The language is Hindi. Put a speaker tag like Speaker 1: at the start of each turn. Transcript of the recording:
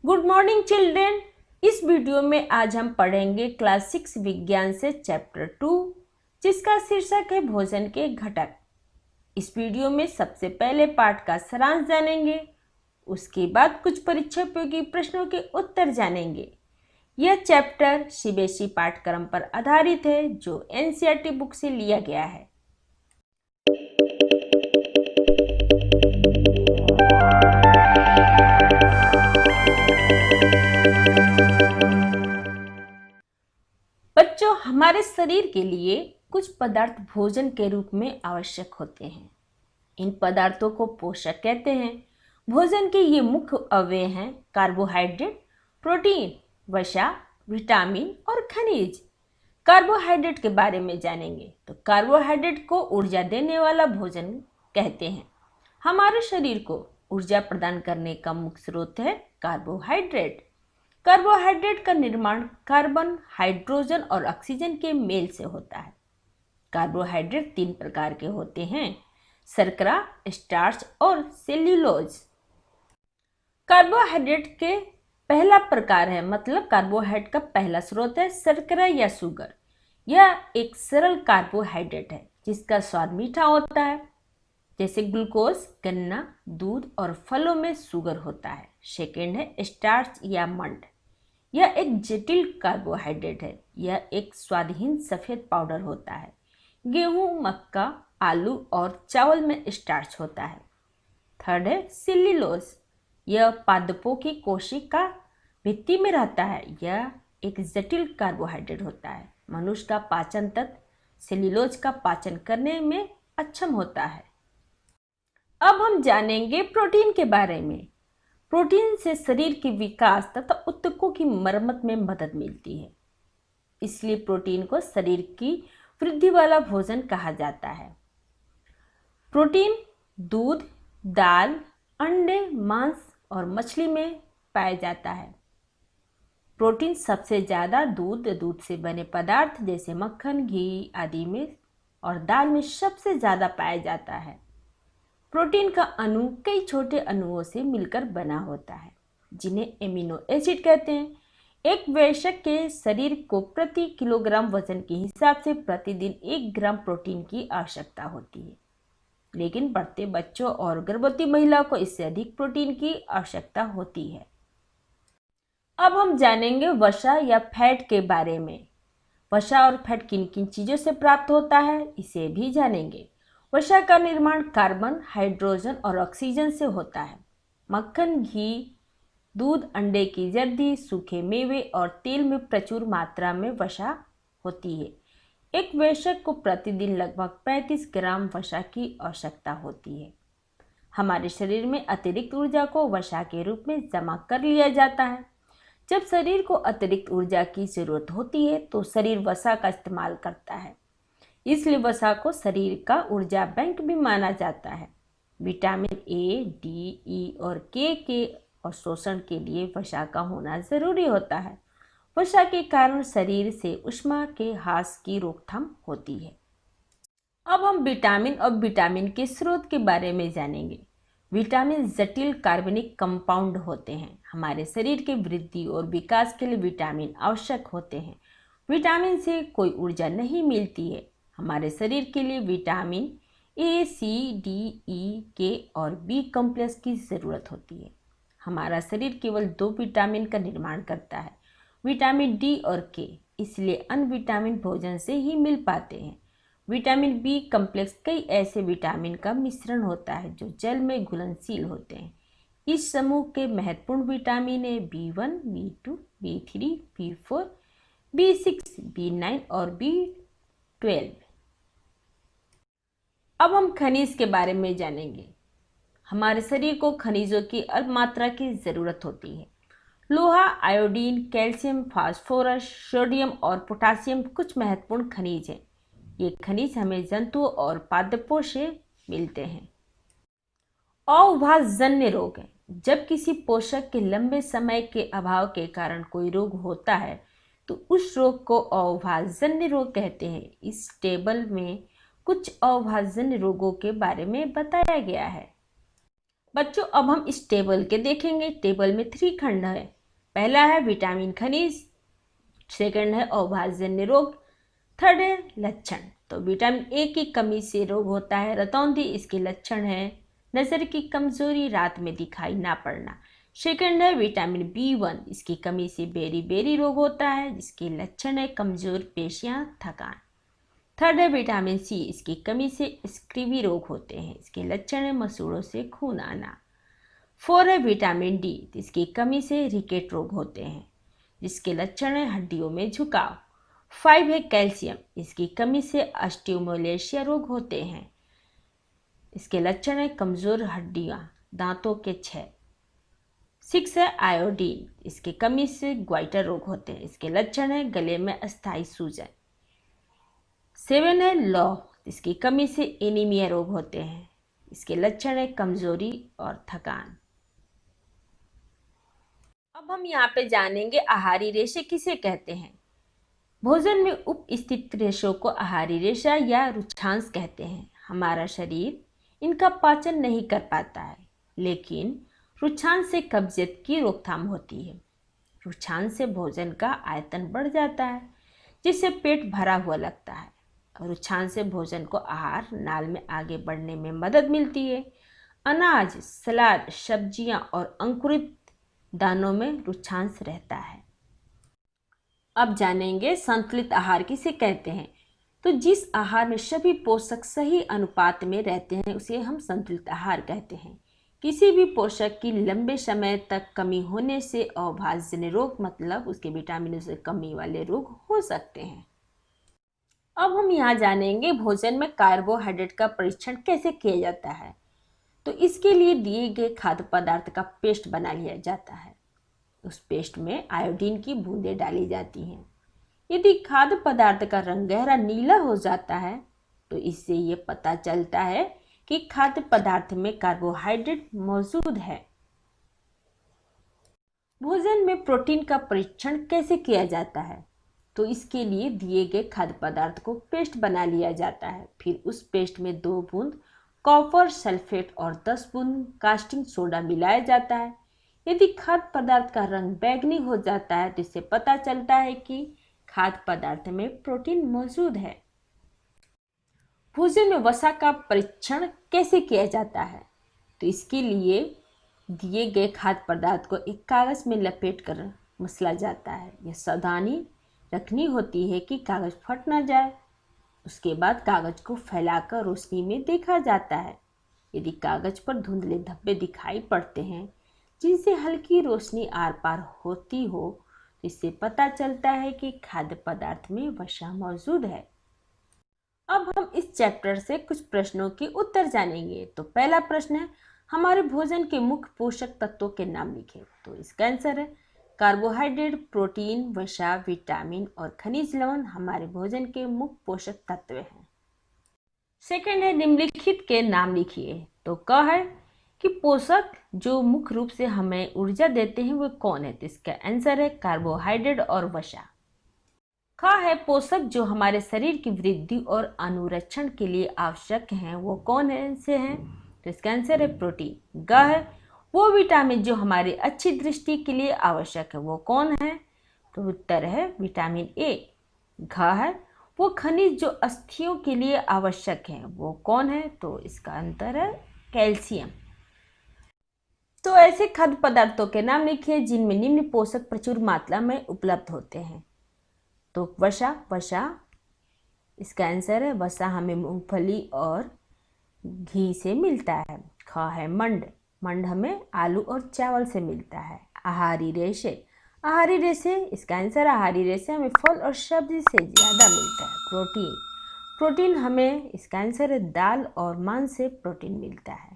Speaker 1: Good morning children. इस वीडियो में आज हम पढ़ेंगे क्लास 6 विज्ञान से चैप्टर 2 जिसका शीर्षक है भोजन के घटक। इस वीडियो में सबसे पहले पाठ का सारांश जानेंगे, उसके बाद कुछ परीक्षा उपयोगी प्रश्नों के उत्तर जानेंगे। यह चैप्टर सीबीएसई पाठ्यक्रम पर आधारित है जो एनसीईआरटी बुक से लिया गया है। बच्चों, हमारे शरीर के लिए कुछ पदार्थ भोजन के रूप में आवश्यक होते हैं। इन पदार्थों को पोषक कहते हैं। भोजन के ये मुख्य अवयव हैं कार्बोहाइड्रेट, प्रोटीन, वसा, विटामिन और खनिज। कार्बोहाइड्रेट के बारे में जानेंगे तो कार्बोहाइड्रेट को ऊर्जा देने वाला भोजन कहते हैं। हमारे शरीर को ऊर्जा प्रदान करने का मुख्य स्रोत है कार्बोहाइड्रेट। कार्बोहाइड्रेट का निर्माण कार्बन, हाइड्रोजन और ऑक्सीजन के मेल से होता है। कार्बोहाइड्रेट 3 प्रकार के होते हैं, शर्करा, स्टार्च और सेल्यूलोज। कार्बोहाइड्रेट के पहला प्रकार है, मतलब कार्बोहाइड्रेट का पहला स्रोत है शर्करा या शुगर। यह एक सरल कार्बोहाइड्रेट है जिसका स्वाद मीठा होता है, जैसे ग्लूकोज, गन्ना, दूध और फलों में शुगर होता है। सेकेंड है स्टार्च या मंड। यह एक जटिल कार्बोहाइड्रेट है। यह एक स्वादहीन सफ़ेद पाउडर होता है। गेहूं, मक्का, आलू और चावल में स्टार्च होता है। थर्ड है सेल्यूलोज। यह पादपों की कोशिका भित्ति में रहता है। यह एक जटिल कार्बोहाइड्रेट होता है। मनुष्य का पाचन तंत्र सेल्यूलोज का पाचन करने में अक्षम होता है। अब हम जानेंगे प्रोटीन के बारे में। प्रोटीन से शरीर के विकास तथा ऊतकों की मरम्मत में मदद मिलती है, इसलिए प्रोटीन को शरीर की वृद्धि वाला भोजन कहा जाता है। प्रोटीन दूध, दाल, अंडे, मांस और मछली में पाया जाता है। प्रोटीन सबसे ज़्यादा दूध से बने पदार्थ जैसे मक्खन, घी आदि में और दाल में सबसे ज़्यादा पाया जाता है। प्रोटीन का अणु कई छोटे अणुओं से मिलकर बना होता है जिन्हें एमिनो एसिड कहते हैं। एक वयस्क के शरीर को प्रति किलोग्राम वजन के हिसाब से प्रतिदिन 1 ग्राम प्रोटीन की आवश्यकता होती है, लेकिन बढ़ते बच्चों और गर्भवती महिलाओं को इससे अधिक प्रोटीन की आवश्यकता होती है। अब हम जानेंगे वसा या फैट के बारे में। वसा और फैट किन किन चीज़ों से प्राप्त होता है इसे भी जानेंगे। वसा का निर्माण कार्बन, हाइड्रोजन और ऑक्सीजन से होता है। मक्खन, घी, दूध, अंडे की जर्दी, सूखे मेवे और तेल में प्रचुर मात्रा में वसा होती है। एक वयस्क को प्रतिदिन लगभग 35 ग्राम वसा की आवश्यकता होती है। हमारे शरीर में अतिरिक्त ऊर्जा को वसा के रूप में जमा कर लिया जाता है। जब शरीर को अतिरिक्त ऊर्जा की जरूरत होती है तो शरीर वसा का इस्तेमाल करता है, इसलिए वसा को शरीर का ऊर्जा बैंक भी माना जाता है। विटामिन ए, डी, ई और के अवशोषण के लिए वसा का होना जरूरी होता है। वसा के कारण शरीर से ऊष्मा के ह्रास की रोकथाम होती है। अब हम विटामिन और विटामिन के स्रोत के बारे में जानेंगे। विटामिन जटिल कार्बनिक कंपाउंड होते हैं। हमारे शरीर के वृद्धि और विकास के लिए विटामिन आवश्यक होते हैं। विटामिन से कोई ऊर्जा नहीं मिलती है। हमारे शरीर के लिए विटामिन ए, सी, डी, ई, के और बी कॉम्प्लेक्स की ज़रूरत होती है। हमारा शरीर केवल 2 विटामिन का निर्माण करता है, विटामिन डी और के, इसलिए अन्य विटामिन भोजन से ही मिल पाते हैं। विटामिन बी कॉम्प्लेक्स कई ऐसे विटामिन का मिश्रण होता है जो जल में घुलनशील होते हैं। इस समूह के महत्वपूर्ण विटामिन है B1, B2, B3, B4, B6, B9 और B12। अब हम खनिज के बारे में जानेंगे। हमारे शरीर को खनिजों की अल्प मात्रा की ज़रूरत होती है। लोहा, आयोडीन, कैल्शियम, फास्फोरस, सोडियम और पोटासियम कुछ महत्वपूर्ण खनिज हैं। ये खनिज हमें जंतुओं और पादपों से मिलते हैं। अवभाषजन्य रोग है। जब किसी पोषक के लंबे समय के अभाव के कारण कोई रोग होता है तो उस रोग को अवभाषजन्य रोग कहते हैं। इस टेबल में कुछ अवभाषजन्य रोगों के बारे में बताया गया है। बच्चों अब हम इस टेबल के देखेंगे। टेबल में 3 खंड है। पहला है विटामिन खनिज, सेकंड है अभाज्य रोग, थर्ड है लक्षण। तो विटामिन ए की कमी से रोग होता है रतौंधी, इसके लक्षण है नज़र की कमजोरी, रात में दिखाई ना पड़ना। सेकंड है विटामिन B1, इसकी कमी से बेरी रोग होता है, जिसके लक्षण है कमजोर पेशियां, थकान। थर्ड है विटामिन सी, इसकी कमी से स्क्रीवी रोग होते हैं, इसके लक्षण है मसूड़ों से खून आना। 4 है विटामिन डी, इसकी कमी से रिकेट रोग होते हैं, जिसके लक्षण है हड्डियों में झुकाव। 5 है कैल्शियम, इसकी कमी से ऑस्टियोमालेशिया रोग होते हैं, इसके लक्षण है कमजोर हड्डियां, दांतों के क्षय। 6 है आयोडीन, इसकी कमी से ग्वाइटर रोग होते हैं, इसके लक्षण है गले में अस्थायी सूजन। 7 है लौह, इसकी कमी से एनीमिया रोग होते हैं, इसके लक्षण है कमजोरी और थकान। अब हम यहाँ पे जानेंगे आहारी रेशे किसे कहते हैं। भोजन में उपस्थित रेशों को आहारी रेशा या रुक्षांश कहते हैं। हमारा शरीर इनका पाचन नहीं कर पाता है, लेकिन रुक्षांश से कब्जियत की रोकथाम होती है। रुक्षांश से भोजन का आयतन बढ़ जाता है, जिससे पेट भरा हुआ लगता है। रुक्षांश से भोजन को आहार नाल में आगे बढ़ने में मदद मिलती है। अनाज, सलाद, सब्जियां और अंकुरित दानों में रुक्षांश रहता है। अब जानेंगे संतुलित आहार किसे कहते हैं। तो जिस आहार में सभी पोषक सही अनुपात में रहते हैं उसे हम संतुलित आहार कहते हैं। किसी भी पोषक की लंबे समय तक कमी होने से अभाज्य रोग, मतलब उसके विटामिनों से कमी वाले रोग हो सकते हैं। अब हम यहाँ जानेंगे भोजन में कार्बोहाइड्रेट का परीक्षण कैसे किया जाता है। तो इसके लिए दिए गए खाद्य पदार्थ का पेस्ट बना लिया जाता है। उस पेस्ट में आयोडीन की बूंदें डाली जाती हैं। यदि खाद्य पदार्थ का रंग गहरा नीला हो जाता है तो इससे ये पता चलता है कि खाद्य पदार्थ में कार्बोहाइड्रेट मौजूद है। भोजन में प्रोटीन का परीक्षण कैसे किया जाता है। तो इसके लिए दिए गए खाद्य पदार्थ को पेस्ट बना लिया जाता है। फिर उस पेस्ट में 2 बूंद कॉपर सल्फेट और 10 बूंद कास्टिंग सोडा मिलाया जाता है। यदि खाद्य पदार्थ का रंग बैंगनी हो जाता है तो इससे पता चलता है कि खाद्य पदार्थ में प्रोटीन मौजूद है। भोजन में वसा का परीक्षण कैसे किया जाता है। तो इसके लिए दिए गए खाद्य पदार्थ को एक कागज में लपेटकर मसला जाता है। यह सावधानी रखनी होती है कि कागज फट ना जाए। उसके बाद कागज को फैलाकर रोशनी में देखा जाता है। यदि कागज पर धुंधले धब्बे दिखाई पड़ते हैं जिनसे हल्की रोशनी आर पार होती हो तो इससे पता चलता है कि खाद्य पदार्थ में वसा मौजूद है। अब हम इस चैप्टर से कुछ प्रश्नों के उत्तर जानेंगे। तो पहला प्रश्न है, हमारे भोजन के मुख्य पोषक तत्वों के नाम लिखें। तो इसका आंसर है कार्बोहाइड्रेट, प्रोटीन, वसा, विटामिन और खनिज लवण हमारे भोजन के मुख्य पोषक तत्व हैं। सेकंड है, निम्नलिखित के नाम लिखिए। तो क है कि पोषक जो मुख्य रूप से हमें ऊर्जा देते हैं वो कौन है। तो इसका आंसर है कार्बोहाइड्रेट और वसा। ख है, पोषक जो हमारे शरीर की वृद्धि और अनुरक्षण के लिए आवश्यक हैं वो कौन है से हैं। तो इसका आंसर है प्रोटीन। ग है, वो विटामिन जो हमारी अच्छी दृष्टि के लिए आवश्यक है वो कौन है। तो उत्तर है विटामिन ए। घ है, वो खनिज जो अस्थियों के लिए आवश्यक है वो कौन है। तो इसका आंसर है कैल्शियम। तो ऐसे खाद्य पदार्थों के नाम लिखिए जिनमें निम्न पोषक प्रचुर मात्रा में उपलब्ध होते हैं। तो वसा, इसका आंसर है वसा हमें मूंगफली और घी से मिलता है। ख है मंड हमें आलू और चावल से मिलता है। आहारी रेशे, इसका आंसर आहारी रेशे हमें फल और सब्जी से ज़्यादा मिलता है। प्रोटीन हमें, इसका आंसर है दाल और मांस से प्रोटीन मिलता है।